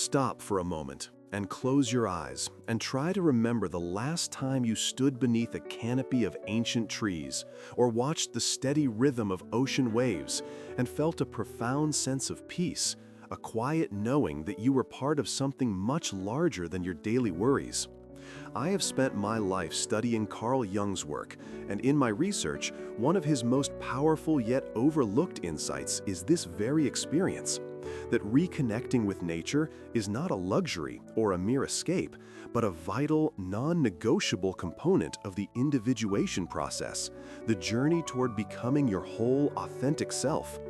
Stop for a moment and close your eyes and try to remember the last time you stood beneath a canopy of ancient trees or watched the steady rhythm of ocean waves and felt a profound sense of peace, a quiet knowing that you were part of something much larger than your daily worries. I have spent my life studying Carl Jung's work, and in my research, one of his most powerful yet overlooked insights is this very experience: that reconnecting with nature is not a luxury or a mere escape, but a vital, non-negotiable component of the individuation process, the journey toward becoming your whole, authentic self.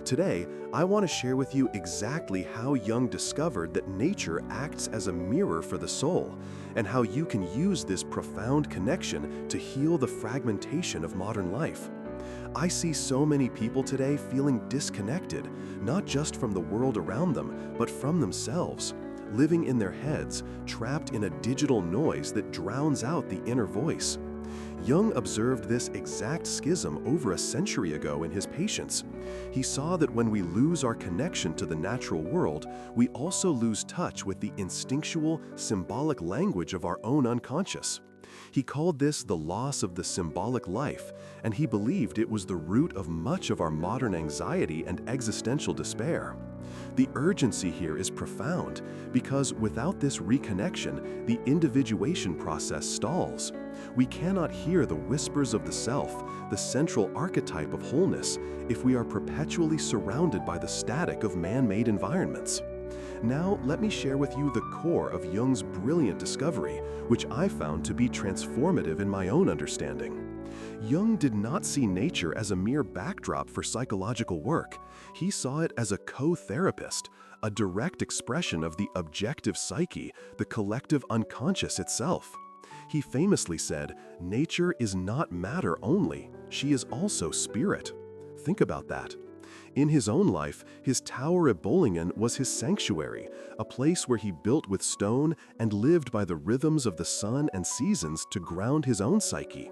Today, I want to share with you exactly how Jung discovered that nature acts as a mirror for the soul, and how you can use this profound connection to heal the fragmentation of modern life. I see so many people today feeling disconnected, not just from the world around them, but from themselves, living in their heads, trapped in a digital noise that drowns out the inner voice. Jung observed this exact schism over a century ago in his patients. He saw that when we lose our connection to the natural world, we also lose touch with the instinctual, symbolic language of our own unconscious. He called this the loss of the symbolic life, and he believed it was the root of much of our modern anxiety and existential despair. The urgency here is profound, because without this reconnection, the individuation process stalls. We cannot hear the whispers of the self, the central archetype of wholeness, if we are perpetually surrounded by the static of man-made environments. Now, let me share with you the core of Jung's brilliant discovery, which I found to be transformative in my own understanding. Jung did not see nature as a mere backdrop for psychological work. He saw it as a co-therapist, a direct expression of the objective psyche, the collective unconscious itself. He famously said, "Nature is not matter only, she is also spirit." Think about that. In his own life, his tower at Bollingen was his sanctuary, a place where he built with stone and lived by the rhythms of the sun and seasons to ground his own psyche.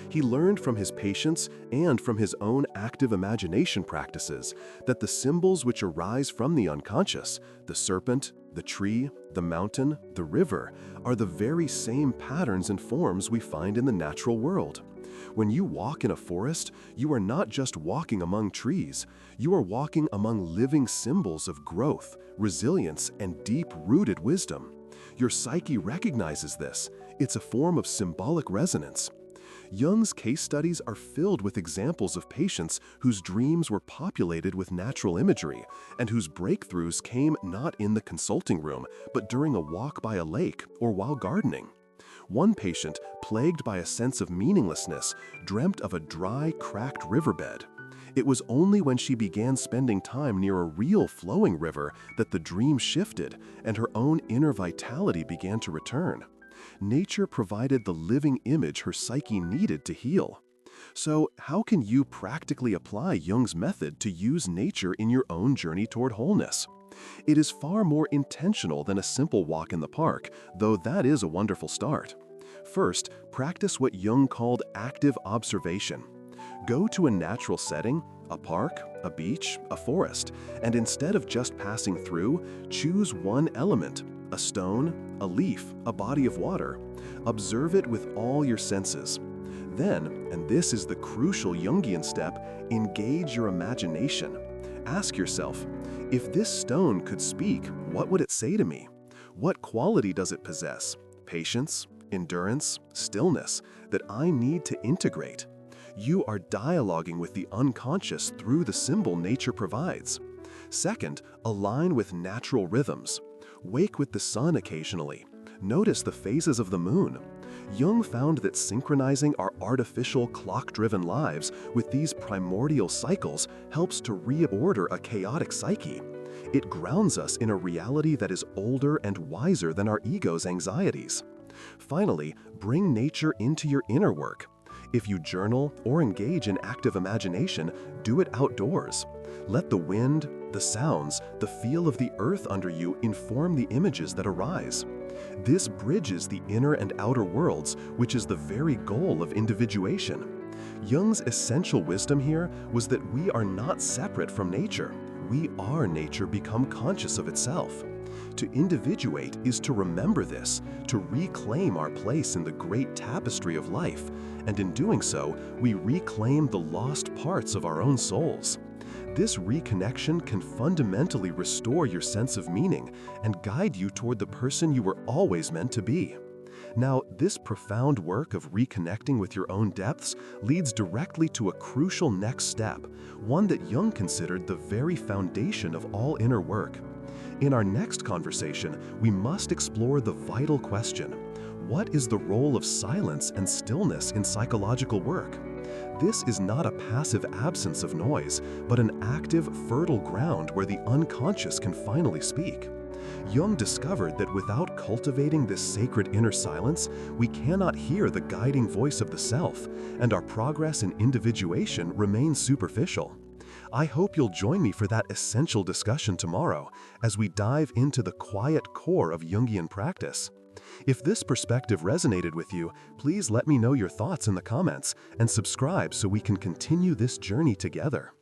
He learned from his patients and from his own active imagination practices that the symbols which arise from the unconscious, the serpent, the tree, the mountain, the river, are the very same patterns and forms we find in the natural world. When you walk in a forest, you are not just walking among trees, you are walking among living symbols of growth, resilience, and deep-rooted wisdom. Your psyche recognizes this. It's a form of symbolic resonance. Jung's case studies are filled with examples of patients whose dreams were populated with natural imagery and whose breakthroughs came not in the consulting room, but during a walk by a lake or while gardening. One patient, plagued by a sense of meaninglessness, dreamt of a dry, cracked riverbed. It was only when she began spending time near a real flowing river that the dream shifted and her own inner vitality began to return. Nature provided the living image her psyche needed to heal. So, how can you practically apply Jung's method to use nature in your own journey toward wholeness? It is far more intentional than a simple walk in the park, though that is a wonderful start. First, practice what Jung called active observation. Go to a natural setting, a park, a beach, a forest, and instead of just passing through, choose one element, a stone, a leaf, a body of water. Observe it with all your senses. Then, and this is the crucial Jungian step, engage your imagination. Ask yourself, if this stone could speak, what would it say to me? What quality does it possess? Patience, endurance, stillness that I need to integrate. You are dialoguing with the unconscious through the symbol nature provides. Second, align with natural rhythms. Wake with the sun occasionally. Notice the phases of the moon. Jung found that synchronizing our artificial clock-driven lives with these primordial cycles helps to reorder a chaotic psyche. It grounds us in a reality that is older and wiser than our ego's anxieties. Finally, bring nature into your inner work. If you journal or engage in active imagination, do it outdoors. Let the wind, the sounds, the feel of the earth under you inform the images that arise. This bridges the inner and outer worlds, which is the very goal of individuation. Jung's essential wisdom here was that we are not separate from nature. We are nature become conscious of itself. To individuate is to remember this, to reclaim our place in the great tapestry of life, and in doing so, we reclaim the lost parts of our own souls. This reconnection can fundamentally restore your sense of meaning and guide you toward the person you were always meant to be. Now, this profound work of reconnecting with your own depths leads directly to a crucial next step, one that Jung considered the very foundation of all inner work. In our next conversation, we must explore the vital question: what is the role of silence and stillness in psychological work? This is not a passive absence of noise, but an active, fertile ground where the unconscious can finally speak. Jung discovered that without cultivating this sacred inner silence, we cannot hear the guiding voice of the self, and our progress in individuation remains superficial. I hope you'll join me for that essential discussion tomorrow as we dive into the quiet core of Jungian practice. If this perspective resonated with you, please let me know your thoughts in the comments and subscribe so we can continue this journey together.